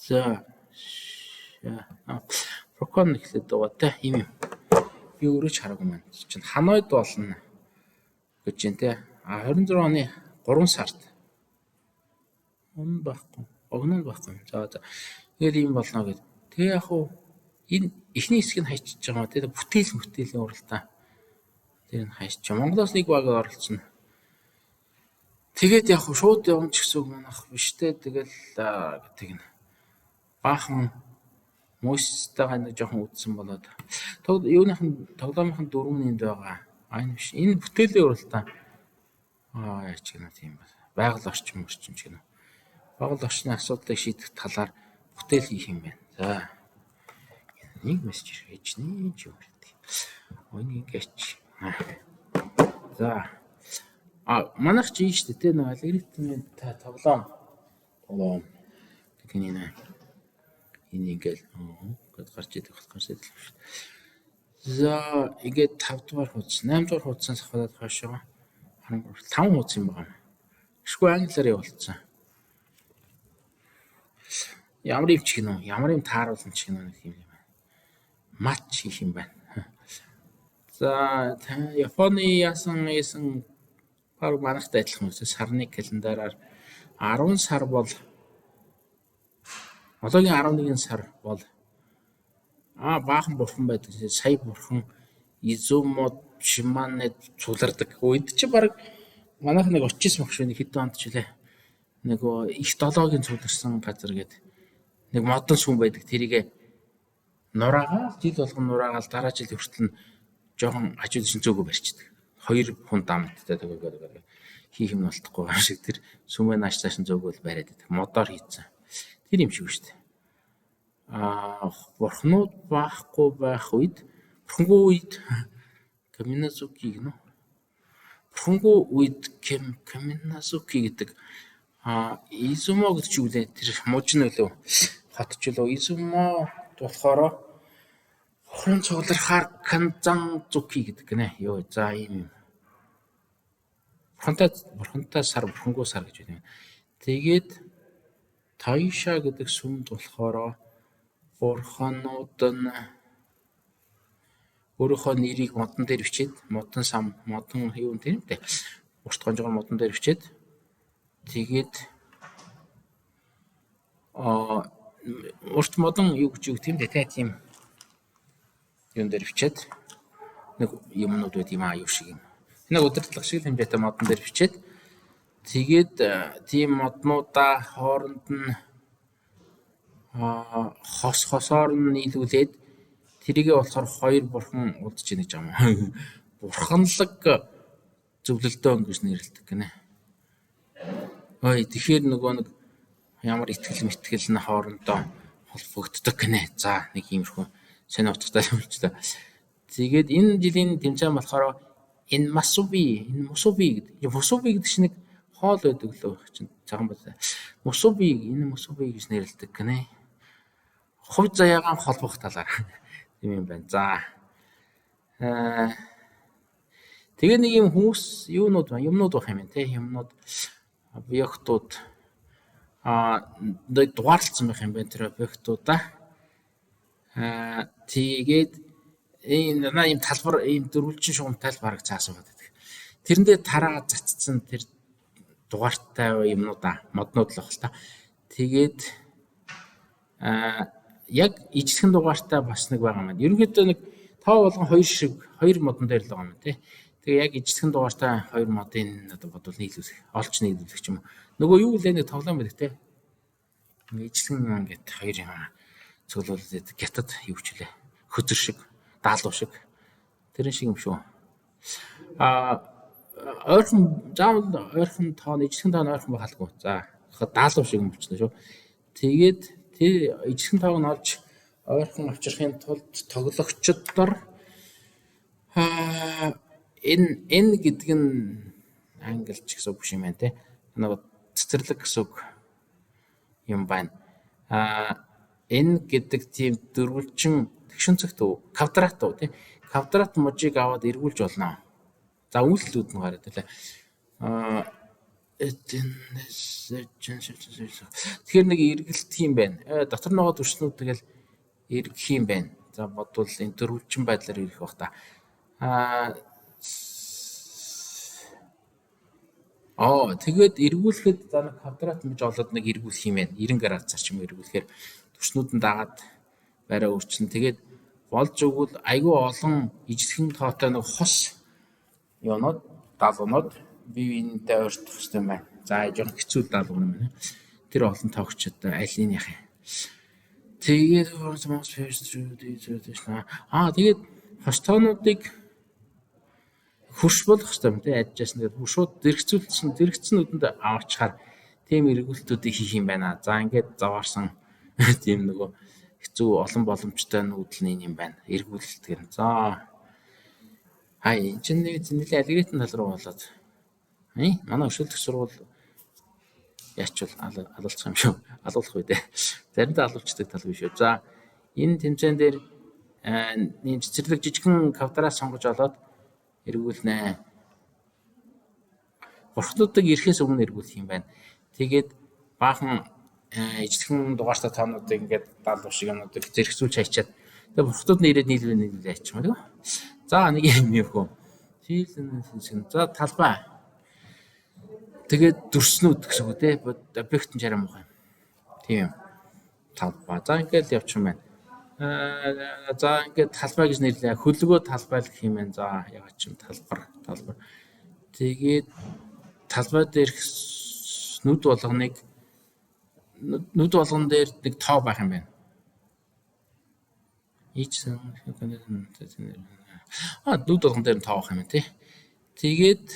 За. Прокон эхлээд байгаа те юм. Би өөрөө ч хараагүй маань. Чинь Ханойд болно гэж юм те. 26 оны 3 сард. Өмнө байхгүй. Огнон байхгүй. За. Тэгээд юм болно гэд. Тэгээ яг уу энэ эхний хэсгийг хайчиж байгаа. Тэгээд бүтээлийн уралдаан. Тэр нь хайчих. Монголоос нэг баг оролцсон. Тэгээд яг шууд явна ч гэсэн үг манах биш те. Тэгэл гэдэг нь баахан мөсттэйгээ нэг жоохон үдсэн болоод. Тоглоомынхын дөрвөн энд байгаа. Энэ биш. Энэ бүтээлийн уралдаан. Яач гэнэ тийм байна. Байгаль орчин ч гэнэ. Байгаль орчны асуудлыг шийдэх талаар бүтээл хийх юм байна. За. Нэг мессеж ирж нэг юм хэлдэг. Ойн ингээч. За. Манайх чи шүү дээ те нэг алгоритмын тоглоом. Гэх юм нэ. Энэ ингээл гээд гарч идэх гарч идэх шүү. За, ингээд 5 дугаар хуудас, 8 дугаар хуудасаас хаваад хойшоо 5 хуудас юм байна. Ишгүй англиар явуулсан. Ямар юм ч гинөө, ямар юм тааруулсан ч гинөө нэг юм байна. Матч хийх юм байна. За, Японы яасан баг манайхтай адилхан үсэ сарны календараар 10 сар бол одоогийн 11 сар бол баахан бурхан байдаг. Сая бурхан Изумо Шиманэд цуглардаг. Үед чи баг манайх нэг очижсэн багш нэг хэдэн онд ч үлээ. Нөгөө их долоогийн цугларсан газар гээд нэг модон сүм байдаг. Тэрийг нураагаал жил болгон нураагаал дараа жил хүртэл нь жоохон хажууд шин зөөгөө барьчихдаг. 2 фунт амттай төгөөгөө хийх юм болтохгүй гаш шиг тэр сүмээ нааш цааш зөөгөө бариад байдаг. Модоор хийцэн. Тэр юм шиг шүү дээ. Бурхнууд байхгүй байх үед бурхангүй үед Каминазуки гэнэ. Бурхангүй үед Каминазуки гэдэг Изумо гэж юу вэ? Тэр мужин нөлөө хот ч үлээ Изумо болохоор бурхан цуглархаар Канзанзуки гэдэг гинэ. Йоо за ийм юм. Бурхантай сар бурхангүй сар гэж байна. Тэгээд Тайша гэдэг сүмд болохоор бурханууд нь өөрийнхөө нэрийг модон дээр бичээд модон сам модон юу юм те урт гонжгоор модон дээр бичээд тэгээд урт модон юу гэж юу тийм те тийм юм дээр бичээд нэг юмнууд байт юм юу шиг юм нэг удирдлага шиг хэмжээтэй модон дээр бичээд тэгээд тийм моднуудаа хооронд нь хосоор нь нийлүүлээд тэрийгээ болохоор 2 бурхан удаж ийн гэж юм. Бурханлаг зөвлөлтөө гэж нэрлэдэг гинэ. Тэгэхээр нөгөө нэг ямар итгэл нь хоорондоо холбогддог гинэ. За нэг иймэрхүү сонь утгатай юм ч та. Тэгээд энэ жилийн тэмцээн болохоор энэ Мусуби гэдэг чинь нэг хоол байдаг лөө чинь цагаан байна. Энэ Мусуби гэж нэрлэдэг гинэ. Хувь заяагаан холбох талаар юм байна. За. Тэгээ нэг юм хүмүүс юмнууд байх юм те юмнууд объектууд дугаарлцсан байх юм байна тэр объектуудаа. Тэгээд энэ юм талбар ийм дөрвөлжин шугамтай бараг цаасан байдаг. Тэрэндээ тараа цацсан тэр дугаартай юмнуудаа моднууд л баг л та. Тэгээд яг ижлэхэн дугаартай бас нэг байгаа юм. Ерөнхийдөө нэг тав болгон 2 шиг 2 модон дээр л байгаа юм тий. Тэгээ яг ижлэхэн дугаартай 2 модын одоо бодвол нийлүүлэх, олж нийлүүлэх ч юм уу. Нөгөө юу л нэг тоглоом байдаг тий. Ижлэхэн ингээд 2 юм цуглуулдаг гятад юу ч үлээ. Хөзөр шиг, даалуу шиг. Тэрэн шиг юм шүү. Ойрхон тоон ижлэхэн тоон ойрхон байхалгүй. За, даалуу шиг юм болчихлоо шүү. Тэгээд тэр ижлэхэн тоог нь олж ойрхон авчрахын тулд тоглогчдоор энэ гэдэг нь англич гэсэн үг биш юм байна те. Нэг цэцэрлэг гэсэн үг юм байна. Энэ гэдэг тийм дөрвөлжин тэгшин цагт квадрат уу те. Квадрат мужийг аваад эргүүлж болно. За үйлдэлүүд нь гараад үлээ. Тэгэхээр нэг эргэлт юм байна. Дотор нөгөө төрснүүд тэгэл эргэх юм байна. За бодвол энэ дөрвөлжин байдлаар ирэх бах та. Тэгээд эргүүлэхэд за нэг квадрат мэж олоод нэг эргүүлэх юм байна. 90 градусаар ч юм уу эргүүлэхээр төрснүүд нь дагаад барай өөрчлөн. Тэгээд болж өгвөл айгүй олон ижлэхэн тоотой нэг хос юунод даалгаврууд бие биенээ ойртох хэрэгтэй байна. За жоохон хэцүү даалгавар юм байна. Тэр олон тоогчд аль нь яах юм. Тэгээд тэгээд хостоонуудыг хурш болох хэрэгтэй юм тий аджаас нэг шууд зэрэгцсэн нүдэнд аваачаар тийм эргүүлтүүдийг хийх юм байна. За ингээд заваарсан тийм нөгөө хэцүү олон боломжтой нүүдэл юм байна. Эргүүлэлт гэр. За энэ чинь нэг нэлээд алгоритм тал руу болоод манай өршөөлтөх сургууль яачвал алуулчих юм шүү. Алуулах үү дээ. Заримдаа алуучдаг тал биш үү. За энэ тэмцээн дээр энэ цэцэрлэг жижигхэн квадрат сонгож олоод эргүүлнэ. Бурхтуудыг ирэхээс өмнө эргүүлэх юм байна. Тэгээд баахан ижлэхэн дугаартай тоонуудыг ингээд даалгав шиг юмнуудыг зэрэгцүүлж хайчаад тэгээд бурхтууд нь ирээд нийлвэ ачмаа тийм. За нэг юм хөө. За талбай. Тэгээд дүрснүүд гэсэн үг тийм. Объектын чарам уу юм. Тийм. Талбай. За ингээд явчих юм байна. За ингээд талбай гэж нэрлээ. Хөлгөө талбай гэх юм байна. За яагаад ч юм талбар. Тэгээд талбай дээрх нүд болгон дээр нэг тоо байх юм байна. Нүд болгон дээр тоо байх юм тий. Тэгээд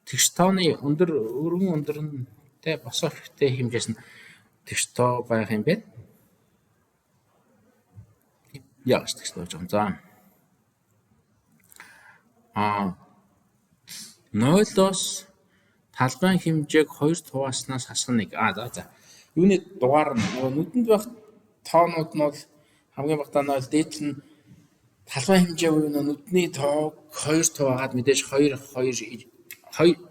тэгш тооны өргөн өндөр нь тэ босоо хөвтэй хэмжээс нь тэгш тоо байх юм байна. Яаш тэгш тоо жоо. За 0-оос талбайн хэмжээг 2 хувааснаас хасах нэг. За. Юуны дугаар нь нүдэнд байх тоонууд нь бол хамгийн багтаа 0 дээд нь талбайн хэмжээ буюу нүдний тоог 2 хуваагаад мэдээж 2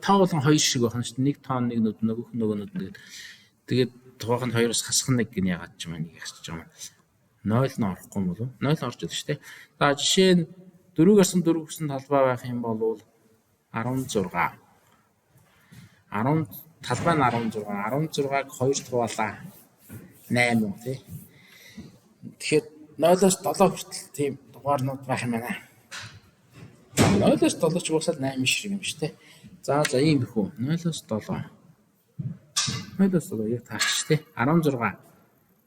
тоо болон 2 шиг байна шүү дээ. Нэг тоон нэг нүд нөгөө нүд нэг. Тэгээд тугаах нь 2-оос хасах нэг гин ягаад ч юм нэг ясч байгаа юм. 0 нь орохгүй юм болов? 0 орж идэв шүү дээ. За жишээ нь 4-өөс 4 гэсэн талбай байх юм бол 16. Талбай нь 16. 16-г 2 хуваалаа 8 уу тий. Тэгэхээр 0-оос 7 хүртэл тийм дугаарнууд байх юм байна. 0-оос 7 ч уусаад 8 шиг юм шүү дээ. За ийм их үү. 0-оос 7. 0-оос 7 яг таач тий. 16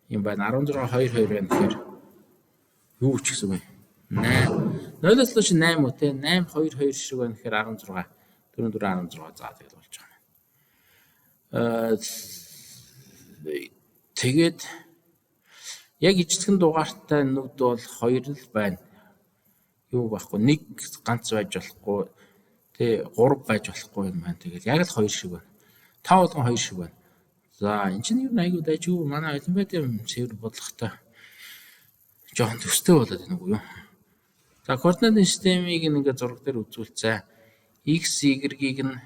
юм байна. 16 2 байна тэгэхээр юу ч гэсэн үг. 8. 0-оос 7 чи 8 үү тий. 8 2 2 шиг байна гэхээр 16. 4 4 16 за тэгэл болж байгаа юм. Тэгээд яг ижлэхэн дугаартай нүд бол 2 л байна. Юу байхгүй нэг ганц байж болохгүй тий 3 байж болохгүй юм байна. Тэгээд яг л 2 шиг байна. 5 болгон 2 шиг байна. За энэ чинь юу айгуу дайжгүй манай олимпиадын цэвэр бодлоготой жоохон төстэй болоод байна уу юу? За координатын системийг ингээд зураг дээр үзүүлцээ. X Y-ийг нь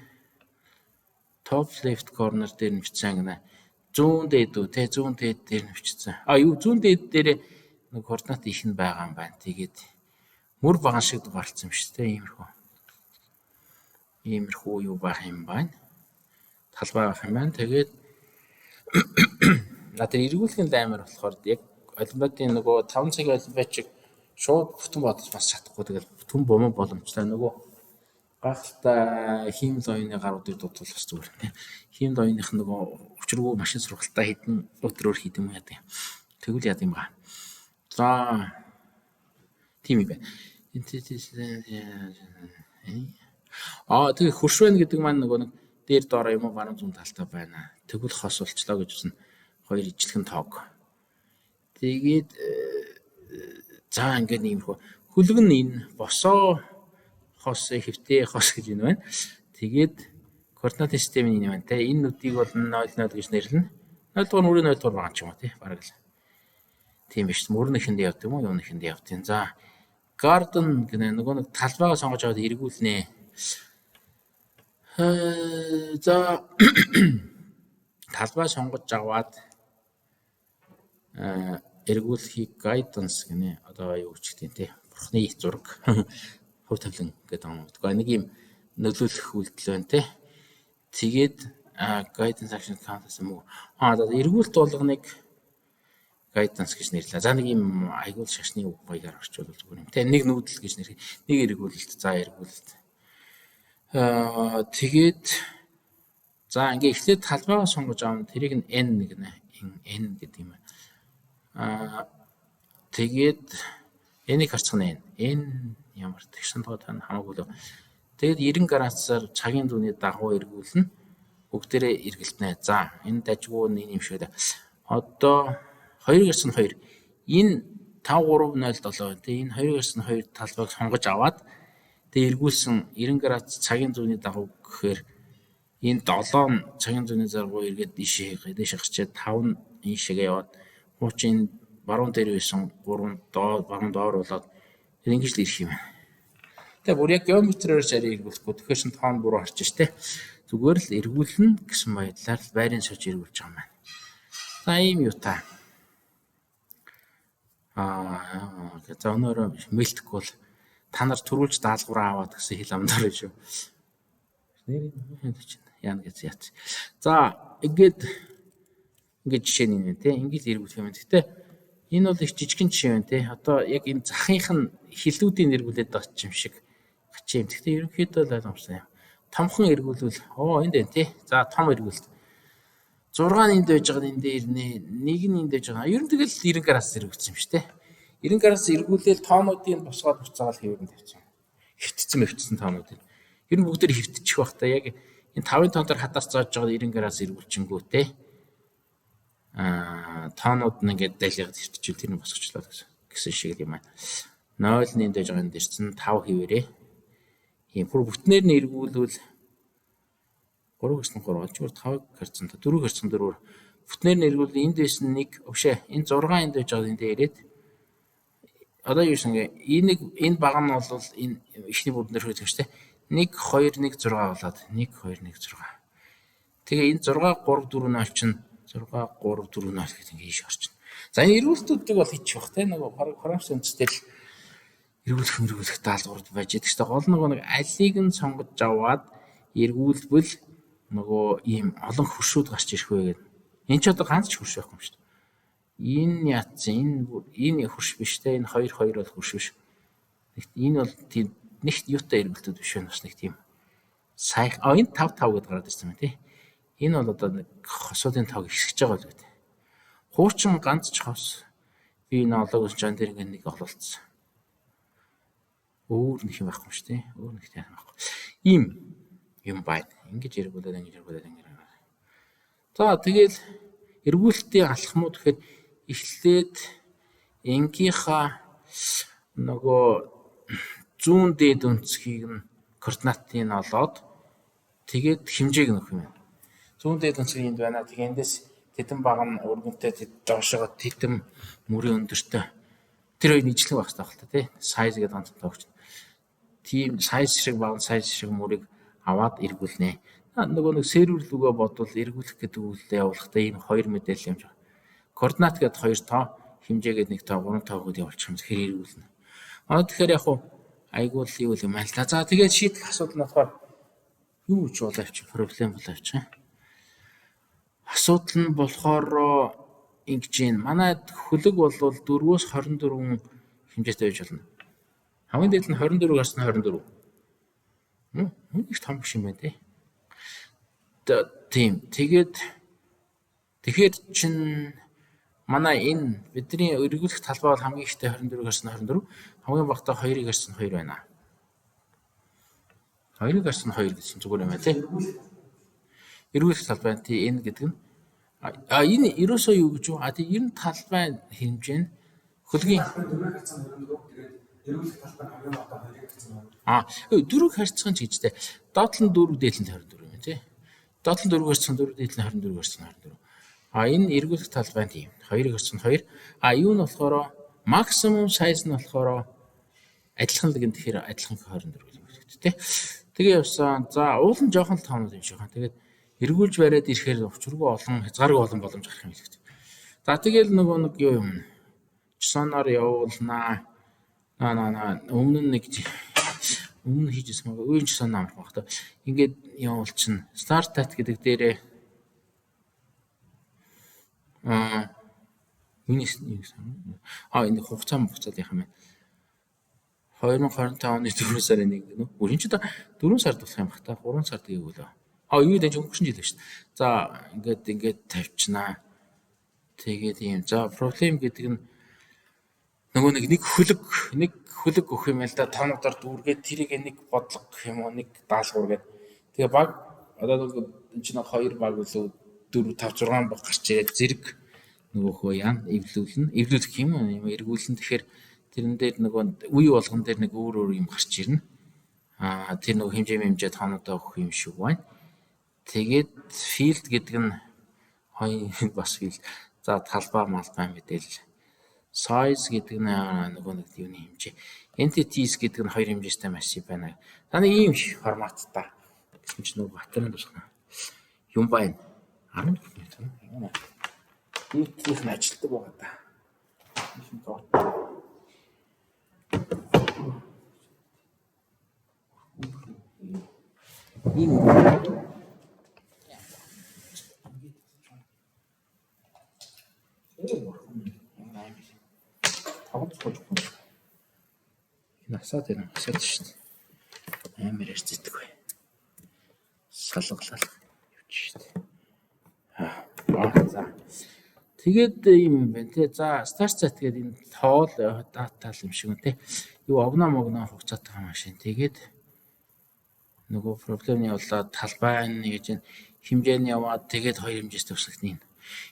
top left corner дээр нэвчсэн гэнэ. Зүүн дээд үү те зүүн дээд дээр нэвчсэн. Зүүн дээд дээр нэг координат их нь байгаа юм байна. Тэгээд мөр баган шиг дугаарлцсан юм шүү дээ. Иймэрхүү юу байх юм байна. Талбай байх юм байна. Тэгээд надад эргүүлэхийн амар болохоор яг олимпиадын нөгөө 5 цагийн олимпиад чиг шууд бүтэн бодож бас чадахгүй. Тэгээд бүтэн бомон боломжтой нөгөө гахалтай хиймэл оюуны гаруудыг дутуулах зүгээр тийм. Хиймэл оюуных нөгөө өчргөө машин сургалтаа хідэн өдрөөр хийдэм яа тийм. Тэгвэл яа юм ба. За тийм юм байна. Тэгээ хуршвэн гэдэг маань нөгөө нэг дээр доор юм уу баруун зүүн талтай байна. Тэгвэл хос болчлоо гэж үзнэ. 2 ижлэхэн тоог. Тэгээд за ингээд юм хөө. Хүлгэн энэ босоо хос хэвтэй хос гэж юм байна. Тэгээд координатын систем нь юм байна те. Энэ нүдийг бол 0 0 гэж нэрлэнэ. 0 дугаар мөрөө 0 дугаар байгаа ч юм уу те. Бараг л. Тийм биш. Мөрнөхэнд явд юм уу? Юунэхэнд явд юм. За garden гэнэ нөгөө нэг талбайгаа сонгож аваад эргүүлнэ. За талбай сонгож аваад эргүүлэхийг guidance гэнэ. Одоо юу ч гэдэг те. Бурхны зураг хөв тавлан гэдэг юм. Тэгэхээр нэг юм нөлөөлөх үйлдэл байна те. Тэгээд guidance action count гэсэн юм уу? Эргүүлэлт болгоныг guidance гэж нэрлээ. За нэг юм айгуул шашны үг баягаар орчуулвал зүгээр юм. Тэ нэг нүүдэл гэж нэрлэх. Нэг эргүүлэлт, за эргүүлэлт. Тэгээд за ингээ эхлээд талбайгаа сонгож аав. Тэрийг нь n гэнэ. N гэдэг юм. Тэгээд n-ийг харцах нь n ямар тэгшин тоо тань хамаагүй л. Тэгээд 90 градусаар цагийн зүүнний дагуу эргүүлнэ. Бүгдээрээ эргэлтнэ. За энэ дажгүй нэг юм шиг. Одоо 2/2 энэ 5307 тий энэ 2/2 талбайг сонгож аваад тэгээ эргүүлсэн 90 градус цагийн зүүнний дагуу гэхээр энэ 7 цагийн зүүнний дагуу эргээд дээш гарчаад 5 энэ шигээ яваад хуучин баруун дээр байсан 3 баруун доор болоод ингэж л ирэх юм байна. Тэгээ бүр яг геометрээр шарыг эргүүлэхгүй тэгэхээр шин тоон буруу харж штэ. Зүгээр л эргүүлнэ гэсэн байдлаар байрын сууж эргүүлж байгаа юм байна. За ийм юу та. За өнөөрөө мэлтгэхгүй бол та нар төрүүлж даалгавраа аваад гэсэн хэл амдаар шүү. Яа гэж яац. За ингээд жишээ нь юм те. Ингээд эргүүлэх юм. Гэтэ энэ бол их жижигхэн жишээ байна те. Одоо яг энэ захынх нь хилүүдийн эргүүлээд байгаа юм шиггач юм. Гэтэ ерөнхийдөө л ойлгомжтой юм. Томхон эргүүлвэл энд байна те. За том эргүүлэлт. 6 энд байж байгаа энэ дээр нэг нь энд байж байгаа. Ер нь тэгэл 90 градус эргүүлсэн юм шүү дээ. 90 градус эргүүлээл тоонуудыг босгоод буцаагаад хэврэн тавьчихсан. Хөвтсөн тоонуудыг. Ер нь бүгдээр хөвтчих байх та яг энэ 5-ын тооноор хадаас зааж байгаа 90 градус эргүүлчихэнгүү те. Тоонууд нь ингээд дайлгаад хөвтчихвэл тэр нь босгочлоо гэсэн шиг юм байна. 0 нь энд байж байгаа энэ дээр чинь 5 хэвээрээ. Ийм бүр бүтнээр нь эргүүлвэл 3/3 олжгүй 5 харьцан 4 харьцан 4 бүтнээр нь эргүүл энд байсан нэг өвшөө энэ 6 энд байж байгаа энэ ирээд одоо юу шингээ энэ баг нь бол энэ ихний бүрднэр хөөж байгаа шүү дээ 1 2 1 6 болоод 1 2 1 6 тэгээ энэ 6 3 4 0 чинь 6 3 4 0 гэх ингэ ийш орчихно. За энэ эргүүлэлтүүдийг бол хийчих бах те нөгөө програмч үндэстэй л эргүүлэх даалгаврууд байж байгаа. Гэхдээ гол нэг алийг нь сонгож аваад эргүүлбэл нөгөө ийм олон хөршүүд гарч ирэх вэ гэдэг. Энэ ч одоо ганц ч хөрш байхгүй юм шүү дээ. Энэ яц энэ хөрш биш те энэ 2 бол хөрш биш. Энэ бол тийм нэгт юутай эргэлтүүд биш байна бас нэг тийм сайн энэ 5 гэдээ гараад ирсэн байна тий. Энэ бол одоо нэг хосуудын тог ихсэж байгаа л үү. Хуучин ганц ч хос би энэ олоог жан дээр нэг ололцсон. Өөр нэг юм байхгүй шүү дээ. Өөр нэг тийм байхгүй. Ийм юм байна. Ингэж эргүүлээд. За тэгэл эргүүлэлтийн алхмууд гэхэд эхлээд энгийнхаа нөгөө зүүн дээд өнцгийг нь координатыг нь олоод тэгээд хэмжээг нөх юм байна. Зүүн дээд өнцгийг энд байна. Тэгээд эндээс тэдэн баг нь өргөнтэй доошоо тэдэм мөрийн өндөртэй тэр хоёр нийцлэг байх хэрэгтэй тий. Size гэдэг ганц тоогч. Тийм size шиг баг size шиг мөрийг аваад эргүүлнэ. Нөгөө нэг сервер рүүгээ бодвол эргүүлэх гэдэг үйлдэл явуулахдаа ийм хоёр мэдээлэл юм жаа. Координат гэдэг 2 тоо, хэмжээ гэдэг 1 тоо, 3 тоогод явуулчих юм тэгэхээр эргүүлнэ. Тэгэхээр яг уу айгуул юу юм аа л да. За тэгээд шийдэх асуудал нь болохоор юу ч боловч проблем боловч. Асуудал нь болохоор ингэж юм. Манай хөлөг бол 4-өөс 24 хэмжээтэй байж болно. Хамгийн дээд нь 24 гарсан 24. Их том биш юм байна те. Тийм. Тэгэхээр чин манай энэ бидний эргүүлэх талбай бол хамгийн ихтэй 24 гарсан 24, хамгийн багтаа 2 гарсан 2 байна. 2 гарсан 2 гэсэн зүгээр юм байна те. Эргүүлэх талбай тий энэ гэдэг нь энэ ерөөсөө юу гэж юу? Тийм ер нь талбай хэмжээ нь хөлгийн эргүүлэх талбай хамгийн багтаа 2 гарсан 2. Дөрөв харьцсан ч гэжтэй. Доотлон 4 дээдлэн 24 юм тий. Доотлон 4 гарсан 4 дээдлэн 24 гарсан 24. Энэ эргүүлэх талбай тийм 2 гарсан 2. Юу нь болохоор максимум size нь болохоор адилхан л гэн тэгэхээр адилхан 24 гэдэг үү тий. Тэгээ явсан. За уулын жоохон л тоонод юм шиг байна. Тэгээд эргүүлж бариад ирэхээр учиргүй олон хязгааргүй олон боломж гарах юм хэлэхэд. За тэгэл нөгөө нэг юу юм. Чсоноор явуулнаа. Өмнө хийжсэн мага үеийн чсон амар баг та. Ингээд явуулчихна. Start tat гэдэг дээрээ энэ хугацаа явах юм байна. 2025 оны 4 сарын 1 гэнэ. Үрийн ч 4 сард болох юм бах та. 3 сард гэвэл. Юу дэж өнгөрсөн жил шүү дээ. За ингээд тавьчихнаа. Тэгээд ийм. За проблем гэдэг нь нөгөө нэг хөлөг өгөх юм л да. Тоонуудаар дүүргээд тэрийг нэг бодлого гэх юм уу, нэг даалгавар гэдэг. Тэгээ баг одоо энэ чинь 2 баг үлээ 4 5 6 баг гарч ирээд зэрэг нөгөөхөө яа эвлүүлэх юм уу эргүүлэн тэгэхээр тэрэн дээр нөгөө үе болгон дээр нэг өөр юм гарч ирнэ. Тэр нөгөө хэмжээ тоонуудаа өгөх юм шиг байна. Тэгээд field гэдэг нь хоёр бас field. За талбай мэдээлэл. Size гэдэг нь нөгөө нэг юуны хэмжээ. Entities гэдэг нь хоёр хэмжээтэй massive байна. Таны ийм форматтай. Гэсэн чинь нөгөө батарын тусгана. Юм байна. 14 минут. Ийх нь ажилтдаг байгаа да. Насаад энэ асаад шүү дээ. Амар ярьцдаг бай. Салгалал явчих шүү дээ. За. Тэгээд юм байна те. За start set гэдэг энэ тоол дата юм шиг үнэ те. Юу огноо хугацаатай машин. Тэгээд нөгөө проблемны болоод талбай гэж хэмжээний яваад тэгээд хоёр хэмжээтэй өсгөх нь.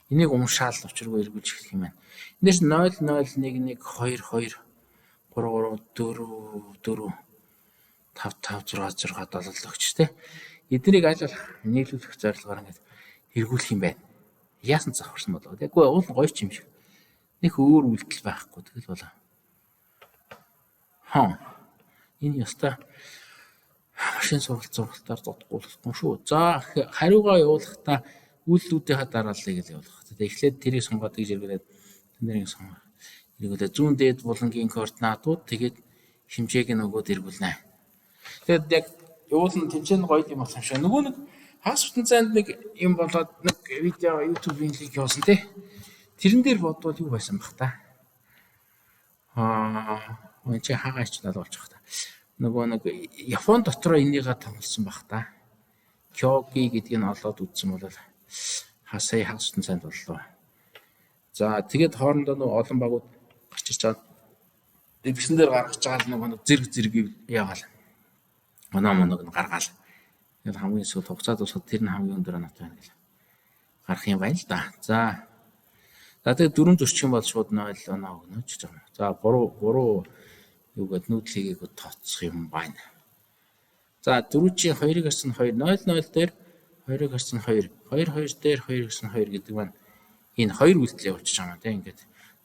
Энийг уншаал учиргүй эргүүлж эхлэх юм байна. Эндээс 0 0 1 1 2 2 3 3 4 4 5 5 6 6 7 өгч тэ. Эднийг аль болох нийлүүлэх зорилгоор ингээд эргүүлэх юм байна. Яасан завхарсан болоо. Тэгэхгүй уул гоё ч юм шиг. Нэг өөр үйлдэл байхгүй тэгэл болоо. Энэ яста машин сургалтаар зодгуулсан шүү. За хариугаа явуулахдаа үйлдэлүүдийнхаа дарааллыг л явуулах. Тэгээд эхлээд тэрийг сонгоод гэж эргүүлээд тэндэрийг сонгоо. Эргүүлээд зүүн дээд булангийн координатууд тэгээд хэмжээг нь өгөөд эргүүлнэ. Тэгээд яг явуулна тэмцээн гоё юм болох юм шиг. Нөгөө нэг хагас бүтэн цаанд нэг юм болоод нэг видео YouTube-ийн линк явуулсан тий. Тэрэн дээр бодвол юу байсан бах та. Энд чи хагаач надад болчих та. Нөгөө нэг Япон дотроо энийгээ тоглосон бах та. Кёги гэдгийг нь олоод үзсэн бол хасаа хагас бүтэн цаанд боллоо. За тэгээд хоорондоо нөгөө олон багууд гарч ирж байгаа. Дивизэн дээр гаргаж байгаа нөгөө зэрэг яагаал. Моног нь гаргаал. Тэгээд хамгийн сүүл хугацаа дуусахад тэр нь хамгийн өндөр оноотой байна гэл. Гарах юм байна л да. За тэгээд 4 зөрчих юм бол шууд 0 оноо өгнө ч гэж байна. За 3 юугээд нүүдлийг тооцох юм байна. За 4-ийн 2-ыг харсан 2 0 0 дээр 2-ыг харсан 2 2 2 дээр 2 харсан 2 гэдэг маань энэ хоёр үйлдэл явуулчих байгаа юм тийм ингээд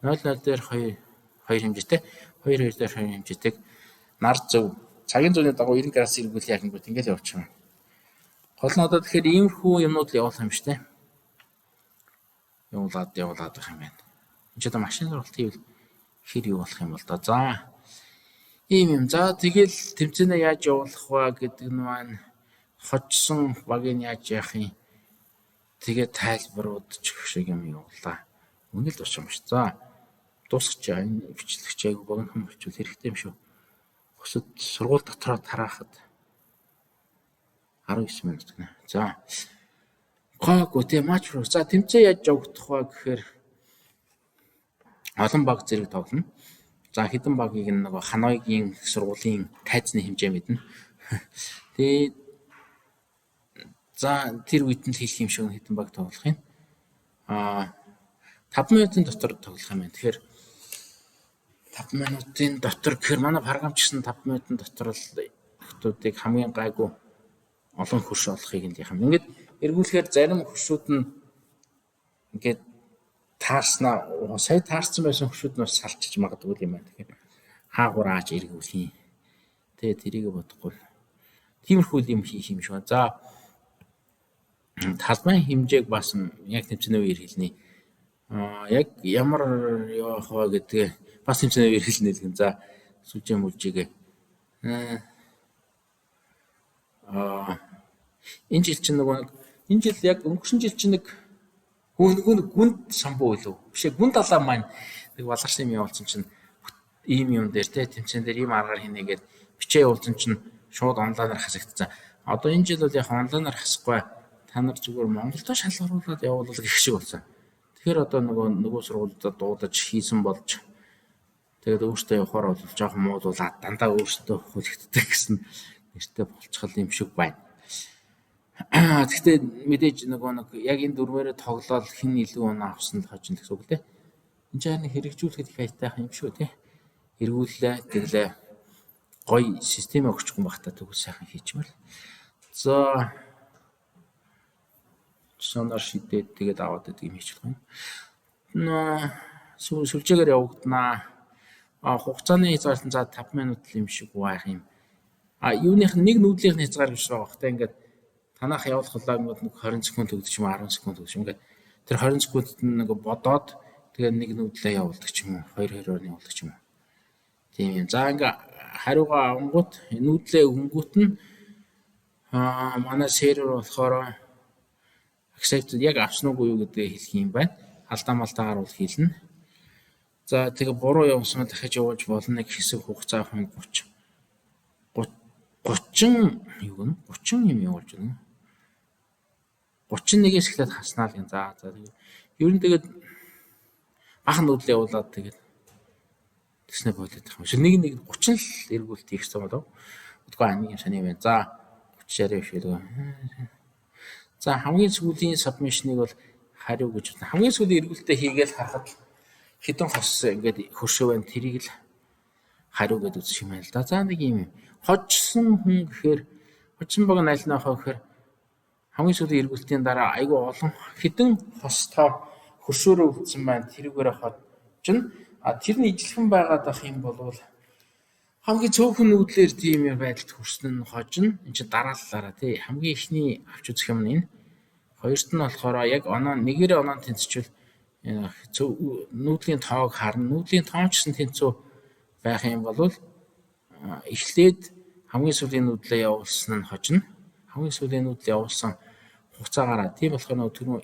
0 0 дээр 2 хэмжээтэй 2 2 дээр 2 хэмжээтэй нар зөв цагийн зууны дагуу 90 градус эргүүлэх яхингууд ингээд явуулчих юм. Гол нь одоо тэгэхээр иймэрхүү юмнууд л явуулах юм шүү дээ. Явуулаад байх юм байна. Энд ч одоо машин сургалт хийвэл хэр юу болох юм бол та. За ийм юм. За тэгэл тэмцээнээ яаж явуулах вэ гэдэг нь маань хоцсон багийг яаж яах юм. Тэгээд тайлбарууд ч гэх шиг юм явуулаа. Үнэ л дуусах юм шүү. За дуусчих жаа энэ бичлэгч айгу богинохон болчихвол хэрэгтэй юм шүү. Өсөд сургууль дотроо тараахад 19 минут гэнэ. За гоогүй тийм матч руу. За тэмцээн яаж явагдах вэ гэхээр олон баг зэрэг тоглоно. За хэдэн багийг нөгөө Ханоигийн сургуулийн тайзны хэмжээ мэднэ. Тэгээд за тэр үед нь хэлэх юм шиг хэдэн баг тоглох юм. 5 минутын дотор тоглох юм байна. Тэгэхээр 5 минутын дотор гэхээр манай програмч гэсэн 5 минутын дотор л хотуудыг хамгийн гайгүй олон хөрш олохыг нь яах юм. Ингээд эргүүлэхээр зарим хөршүүд нь ингээд таарснаа сая таарсан байсан хөршүүд нь бас салчиж магадгүй юм байна. Тэгэхээр хаагуур ааж эргүүлэх юм. Тэгээ тэрийг бодохгүй. Тиймэрхүү юм хийх юм шиг байна. За талбайн хэмжээг бас яг тэмцээний үеэр хэлнэ. Яг ямар явах вэ гэдгээ бас тэмцээний үеэр хэлнэ л гэн. За сүлжээ мүлжигээ. Энэ жил чинь энэ жил яг өнгөрсөн жил чинь нэг гүнд самбуу илүү. Бишээ гүн далаа маань нэг баларсан юм явуулсан чинь ийм юм дээр те тэмцээн дээр ийм аргаар хийнэ гэд бичээ явуулсан чинь шууд онлайнаар хасагдсан. Одоо энэ жил бол яг онлайнаар хасахгүй та нар зүгээр Монголдо шалгаруулаад явуулах гэх шиг болсон. Тэгэхээр одоо нөгөө сургуульд дуудаж хийсэн болж тэгээд өөртөө явахаар бол жоохон муудуулаад дандаа өөртөө хүлэгддэг гэсэн нэртэй болчихвол юм шиг байна. Гэхдээ мэдээж яг энэ дөрвөөрөө тоглоод хэн илүү оноо авсан л хожин гэсэн үг л дээ. Энд чинь хэрэгжүүлэхэд их айтайхан юм шүү тий. Эргүүллээ тэглээ гоё систем өгчихгүй багтаа тэгвэл сайхан хийчмэл. За сонор шидээд тэгээд аваад идэг юм хийчих юм. Сүлжээгээр явагдана. Хугацааны хязгаарлалт за 5 минут юм шиг байх юм. Юуных нэг нүүдлийнх нь хязгаар гэж байгаа багтаа ингээд танах явуулах холоогнууд нэг 20 секунд өгдөг юм 10 секунд өгдөг юм. Ингээд тэр 20 секундэд нэг бодоод тэгээд нэг нүүдлээ явуулдаг ч юм уу 2-2-оор явуулдаг ч юм уу. Тийм юм. За ингээ хариугаа авангууд нүүдлээ өнгөт нь манай сервер болохоор accept яг авсан уу юу гэдгээ хэлэх юм байна. Алдаа малтаагаар бол хэлнэ. За тэгээ буруу явуулсан дахиж явуулж болно нэг хэсэг хугацаа авах нь 30 юм явуулж байна. 31-ээс эхлээд хаснаа л гэн. За тэгээ ер нь тэгээд бахан нүүдлээ явуулаад тэгээд тэснэ болоод байгаа юм. Нэг 30 л эргүүлт хийх юм болов. Үгүй нэг юм сони байна. За 30 ярив шүү дээ. За хамгийн сүүлийн submission-ыг бол хариу гэж байна. Хамгийн сүүлийн эргүүлтээ хийгээл харахад хэдэн хос ингээд хөршөө байна. Тэрийг л хариу гэдэг үзэх юм байна л да. За нэг юм хожсон хүн гэхээр хожсон баг нь аль нь авах гэхээр хамгийн сүүлийн эргүүлтийн дараа айгүй олон хэдэн хостоо хөршөөрөө үлдсэн байна. Тэрүүгээр хожно. Тэр нь ижилхэн байгаад ах юм бол хамгийн цөөхөн нүүдлэр тийм юм байдалд хүрсэн нь хожно. Энд чинь дараалалаараа тий хамгийн ихний авч үзэх юм нь энэ. Хоёрт нь болохоор яг нэгээрээ оноо тэнцчихвэл нүүдлийн тоог харна. Нүүдлийн тоончсон тэнцүү байх юм бол эхлээд хамгийн сүүлийн нүүдлээ явуулсан нь хожно. Хамгийн сүүлийн нүүдлээ явуулсан хугацаагаараа тийм болохоор түрүү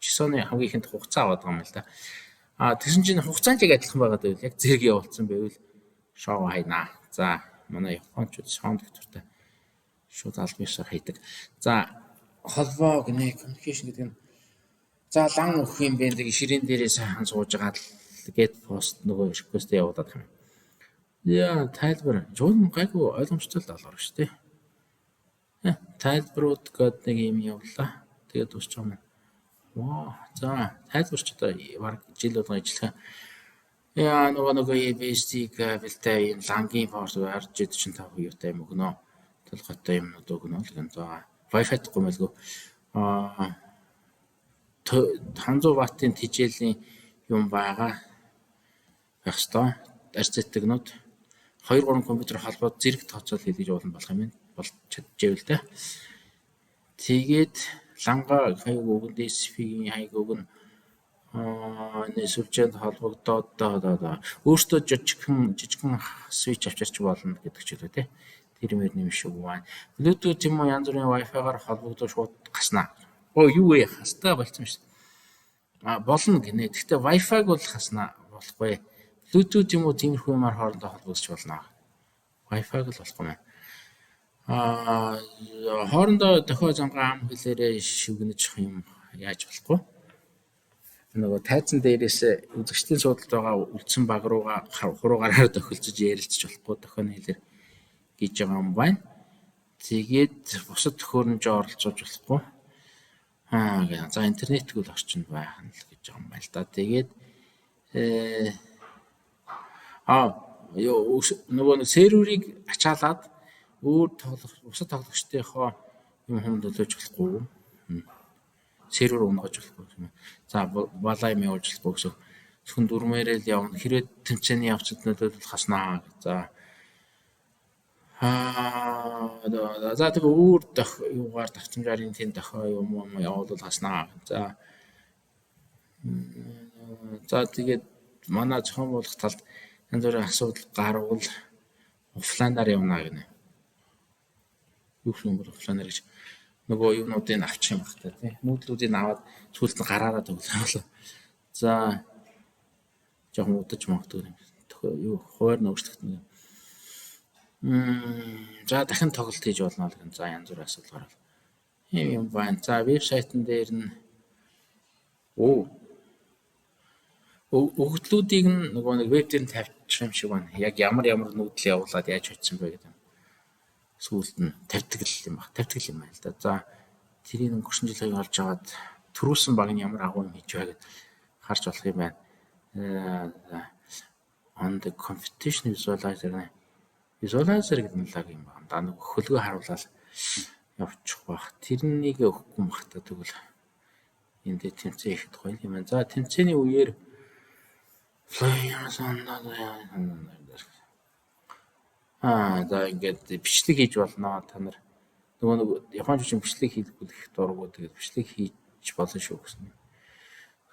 чисооны хамгийн ихэнд хугацаа аваад байгаа юм л да. Тэгсэн чинь хугацаанд яг адилхан байгаад байвал яг зэрэг явуулсан байвал шоу хайнаа. За манай японочууд саунд доктортай шууд албаасаар хайдаг. За холбоо гэнэ communication гэдэг нь за лан өгөх юм бэ нэг ширээн дээрээ сайхан сууж байгаа л get post нөгөө request явуулаад байна. Яа тайлбар жуун гайгүй ойлгомжтой л болоор шүү дээ. Тайлбарууд гээд нэг юм явуулаа. Тэгээд дуусч байгаа юм. Ваа за тайлбарч одоо баг жил болгоо ажиллах. Яа нөгөө EBC кабелтэй энэ лангийн порт харж ид чинь 5 юутай юм өгнө. Толгойтой юмнууд өгнө л гэнэ. Wi-Fi гэхгүй мэлгүй. 500 ваттын тижээлийн юм байгаа байх ёстой. Арцэтгнүүд 2-3 компьютер холбоод зэрэг тооцоол хийлгэж болно болох юм бол чадчихвэл тэ. Тэгээд ланга хаяг өгөн DSP-ийн хаяг өгөн сүлжээнд холбогдоод өөртөө жижигхэн switch авчирч болно гэдэг ч үлээ тэ. Тэр юм шиг байна. Bluetooth юм уу янз бүрийн Wi-Fi-гаар холбогдоод шууд хаснаа. Юу вэ? Хастай болцсон шүү дээ. Болно гинэ. Гэхдээ Wi-Fi-г бол хаснаа болохгүй. Bluetooth юм уу тиймэрхүү юмар хоорондоо холбогдож болно. Wi-Fi-г л болохгүй юм. Хоорондоо дохио замгаа ам хэлээрээ шивгэнэж юм яаж болохгүй. Нөгөө тайзан дээрээс үзэгчдийн суудалд байгаа үлдсэн баг руугаа хуруугаараа тохилцож ярилцж болохгүй дохионы хэлээр гэж байгаа юм байна. Тэгээд бусад төхөөрөмж оролцож болохгүй. За интернетгүй л орчин байх нь л гэж байгаа юм байна л да. Тэгээд нөгөө серверийг ачаалаад өөр бусад тоглогчдынхоо юм хөндлөж болохгүй. Сервер унгаж болохгүй. За балай юм явуулж болохгүй гэсэн. Зөвхөн дөрмээрээ л явна. Хэрвээ тэмцээний явцднуудад бол хаснаа. За За тэгээ өөр юугаар давтамжаар энэ тийм дохио юм явуулгаснаа. За тэгээд манай зохион байгуулах талд янз бүрийн асуудал гарвал офлайнаар явна гэнэ. Юу юм бол офлайнаар гэж нөгөө юмнуудыг авчих юм байна тийм. Нүүдлүүдийг аваад сүүлд нь гараараа тоглоно. За жоохон удаж магадгүй юу хуваар нөөцлөхт нэг. За дахин тоглолт хийж болно л гэн. За янз бүрийн асуудал гарвал. Юм байна. За вебсайтн дээр нь өгөгдлүүдийг нөгөө нэг веб дээр нь тавьчих юм шиг байна. Яг ямар нүүдэл явуулаад яаж очсон бэ гэдэг. Сүүлд нь тавьдаг юм байна. Тавьдаг юм байна л да. За тэрийг өнгөрсөн жил хойно олж аваад төрүүлсэн баг нь ямар агуу юм хийж байгаа гэдээ харж болох юм байна. On the competition visualizer гэдэг нь лаг юм байна. Да нэг хөлгөө харуулаад явчих баг. Тэрнийг өгөхгүй махтаа тэгвэл энд тэмцээн ихэд гоё юм байна. За тэмцээний үеэр за ингээд бичлэг хийж болно. Та нар нөгөө Японы жүжиг бичлэг хийлгүүл их дургуу тэгээд бичлэг хийж болно шүү гэсэн.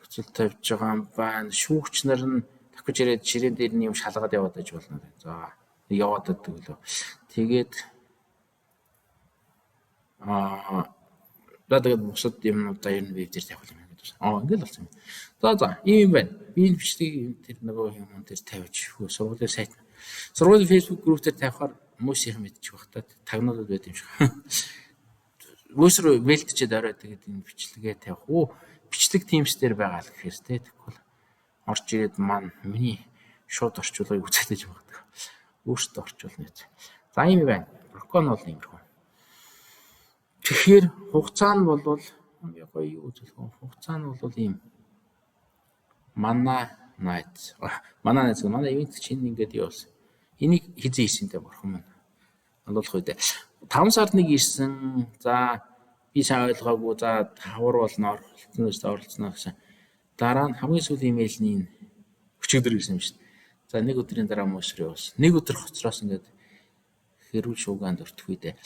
Хөцөл тавьж байгаа юм байна. Шүүгч нар нь дахиж ирээд ширээн дээр нь юм шалгаад яваад аж болно. За яваад байдаг лөө. Тэгээд тэгээд бусад юмнуудаа ер нь веб дээр тавих юм гэдэг. Ингээл болсон юм. За ийм юм байна. Би энэ бичлэгийг тэр нөгөө юм дээр тавьж сургуулийн сайт. Сургуулийн Facebook group дээр тавихаар хүмүүсийн мэдчих байх та тагнуулууд байт юм шиг. Өсрөө вэлтчихэд орой тэгээд энэ бичлэгээ тавих. Бичлэг Teams дээр байгаа л гэхээр тэгвэл орж ирээд миний шууд орчуулгыг үзэж байгаа. Өөртөө орчуулна гэж. За ийм байна. Прокон бол иймэрхүү. Тэгэхээр хугацаа нь бол гоё юу үзэх вэ? Хугацаа нь бол ийм манай ивент чинь ингээд явуулсан. Энийг хизээ хийсэн дээ бурхан минь. Олуулах үедээ 5 сард нэг ирсэн. За би сайн ойлгоогүй. За хавар болноор оролцсноо гэсэн. Дараа нь хамгийн сүүлийн имэйлний өчигдөр ирсэн юм шүү дээ. За нэг өдрийн дараа мөсрөө явуулсан. Нэг өдөр хоцроос ингээд хэрүүл шуугаанд өртөх үедээ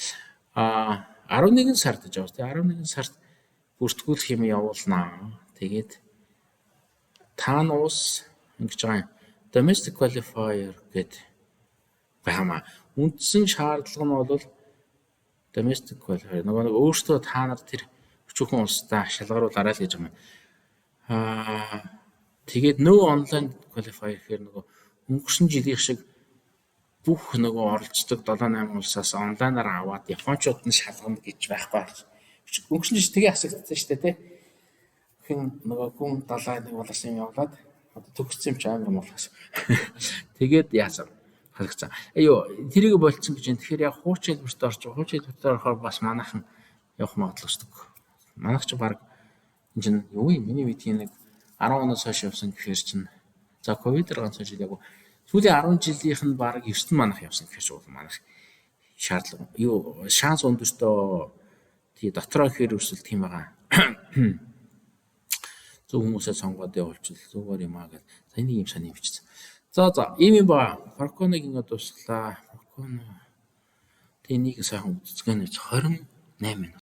11 сард гэж байгаа. 11 сард бүртгүүлэх юм явуулнаа. Тэгээд та нуус ингэж байгаа domestic qualifier гэдэг байна. Үндсэн шаардлага нь бол domestic qualifier. Нөгөө өөртөө та нар тэр өчүүхэн улстай шалгаруулаарай л гэж байгаа юм. Тэгээд нөгөө онлайн qualifier гэхээр нөгөө өнгөрсөн жилийн шиг бүх нөгөө оролцдог 7-8 улсаас онлайнаар аваад японочууд нь шалгана гэж байхгүй. Өнгөрсөн жил тэгээ асагдсан шүү дээ, тий. Нөгөө хүн 71 болоос юм явуулаад төгссөн юм чи амар молхос. Тэгээд яасан харагцсан. Тэрийг болцсон гэж. Тэгэхээр яг хуучин хэлбэрт орж байгаа. Хуучин хэлбэрт орохоор бас манайхан явах магадлал өсдөг. Манайх ч баг энэ чинь юу юм? Миний мэдхийн нэг 10 оноос хойш явсан гэхээр чинь за ковидэр ганц жил яг сүүлийн 10 жилийнх нь баг 9 манайх явсан гэхээр ч манайх шаардлага шанс өндөртөө тий дотроо ихээр өрсөлдөх юм байгаа. Зөв хүмүүсээ сонгоод явуулчихвал зүгээр юм аа гэж. За энийг юм саний бичсэн. За ийм юм ба. Проконыг ингээд дуслаа. Прокон тэнийг сайхан үзцгэнэ 28 минут.